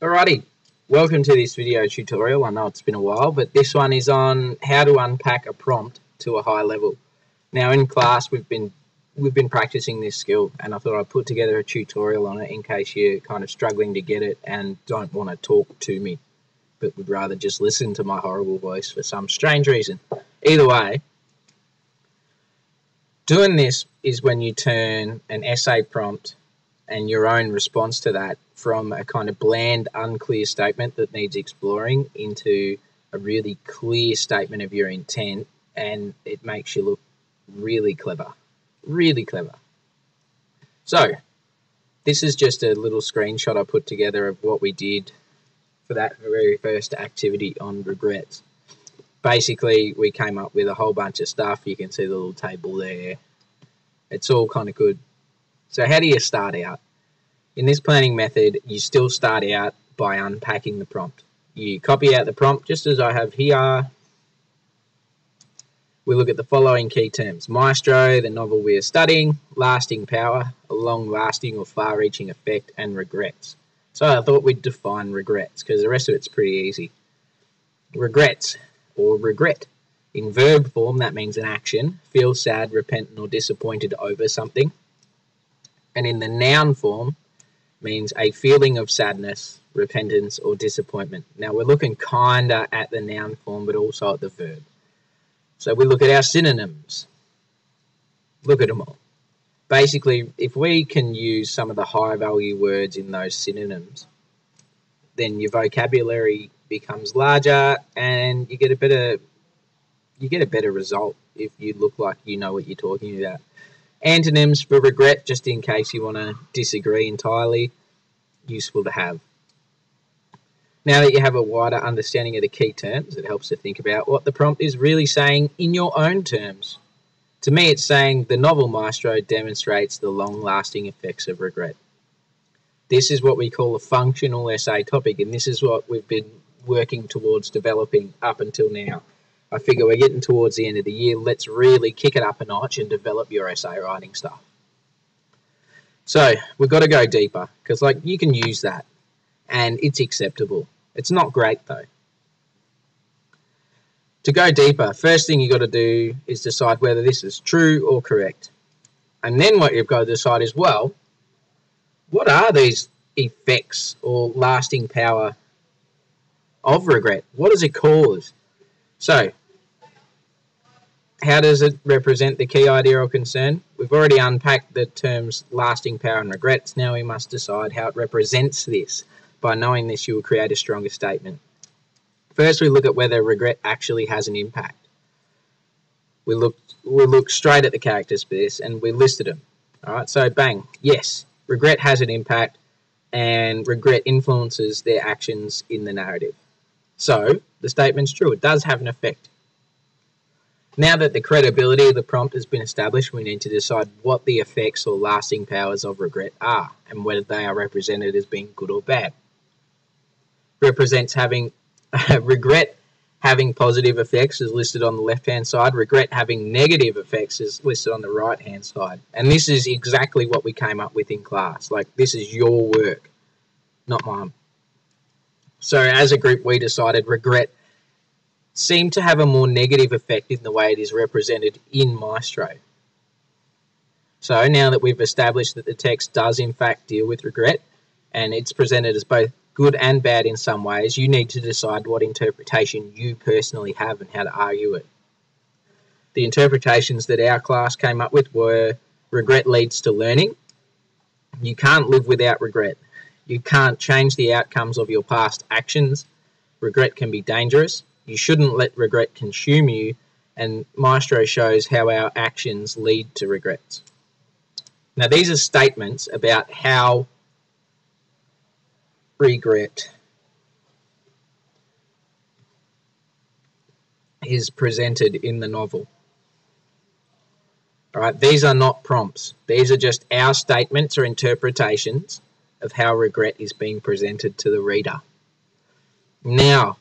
Alrighty, welcome to this video tutorial. I know it's been a while, but this one is on how to unpack a prompt to a high level. Now in class we've been practicing this skill, and I thought I'd put together a tutorial on it in case you're kind of struggling to get it and don't want to talk to me, but would rather just listen to my horrible voice for some strange reason. Either way, doing this is when you turn an essay prompt and your own response to that from a kind of bland, unclear statement that needs exploring into a really clear statement of your intent, and it makes you look really clever. Really clever. So, this is just a little screenshot I put together of what we did for that very first activity on regrets. Basically, we came up with a whole bunch of stuff. You can see the little table there. It's all kind of good. So how do you start out? In this planning method, you still start out by unpacking the prompt. You copy out the prompt just as I have here. We look at the following key terms: Maestro, the novel we are studying; lasting power, a long-lasting or far-reaching effect; and regrets. So I thought we'd define regrets because the rest of it's pretty easy. Regrets, or regret. In verb form, that means an action. Feel sad, repentant, or disappointed over something. And in the noun form, means a feeling of sadness, repentance, or disappointment. Now we're looking kinda at the noun form, but also at the verb. So we look at our synonyms. Look at them all. Basically, if we can use some of the high value words in those synonyms, then your vocabulary becomes larger and you get a better result if you look like you know what you're talking about. Antonyms for regret, just in case you want to disagree entirely, useful to have. Now that you have a wider understanding of the key terms, it helps to think about what the prompt is really saying in your own terms. To me, it's saying the novel Maestro demonstrates the long-lasting effects of regret. This is what we call a functional essay topic, and this is what we've been working towards developing up until now. I figure we're getting towards the end of the year. Let's really kick it up a notch and develop your essay writing stuff. So we've got to go deeper because you can use that and it's acceptable. It's not great though. To go deeper, first thing you've got to do is decide whether this is true or correct. And then what you've got to decide is, well, what are these effects or lasting power of regret? What does it cause? So, how does it represent the key idea or concern? We've already unpacked the terms lasting power and regrets. Now we must decide how it represents this. By knowing this, you will create a stronger statement. First, we look at whether regret actually has an impact. We look straight at the characters for this, and we listed them. All right, so bang, yes, regret has an impact, and regret influences their actions in the narrative. So the statement's true. It does have an effect. Now that the credibility of the prompt has been established, we need to decide what the effects or lasting powers of regret are and whether they are represented as being good or bad. Represents having regret having positive effects is listed on the left-hand side. Regret having negative effects is listed on the right-hand side. And this is exactly what we came up with in class. This is your work, not mine. So as a group, we decided regret seemed to have a more negative effect in the way it is represented in Maestro. So now that we've established that the text does in fact deal with regret, and it's presented as both good and bad in some ways, you need to decide what interpretation you personally have and how to argue it. The interpretations that our class came up with were: regret leads to learning. You can't live without regret. You can't change the outcomes of your past actions. Regret can be dangerous. You shouldn't let regret consume you, and Maestro shows how our actions lead to regrets. Now, these are statements about how regret is presented in the novel. All right, these are not prompts. These are just our statements or interpretations of how regret is being presented to the reader. Now,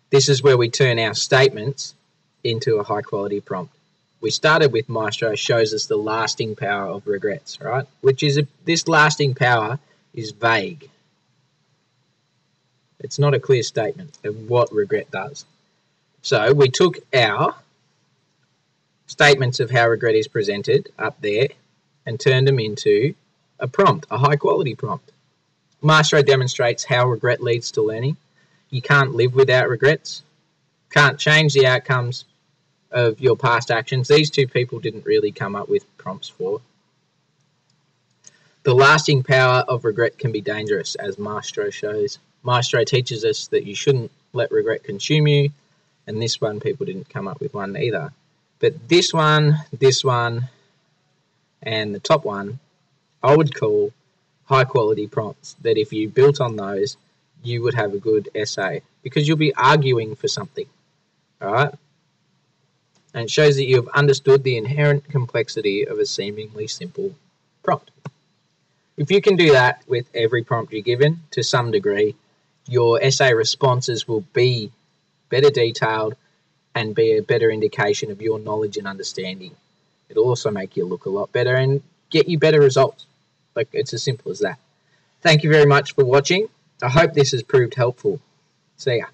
this is where we turn our statements into a high-quality prompt. We started with Maestro shows us the lasting power of regrets, right? This lasting power is vague. It's not a clear statement of what regret does. So we took our statements of how regret is presented up there and turned them into a prompt, a high quality prompt. Maestro demonstrates how regret leads to learning. You can't live without regrets. Can't change the outcomes of your past actions. These two people didn't really come up with prompts for. The lasting power of regret can be dangerous, as Maestro shows. Maestro teaches us that you shouldn't let regret consume you, and this one, people didn't come up with one either. But this one, and the top one, I would call high quality prompts, that if you built on those, you would have a good essay, because you'll be arguing for something, all right? And it shows that you have understood the inherent complexity of a seemingly simple prompt. If you can do that with every prompt you're given to some degree, your essay responses will be better detailed and be a better indication of your knowledge and understanding. It'll also make you look a lot better and get you better results. Like, it's as simple as that. Thank you very much for watching. I hope this has proved helpful. See ya.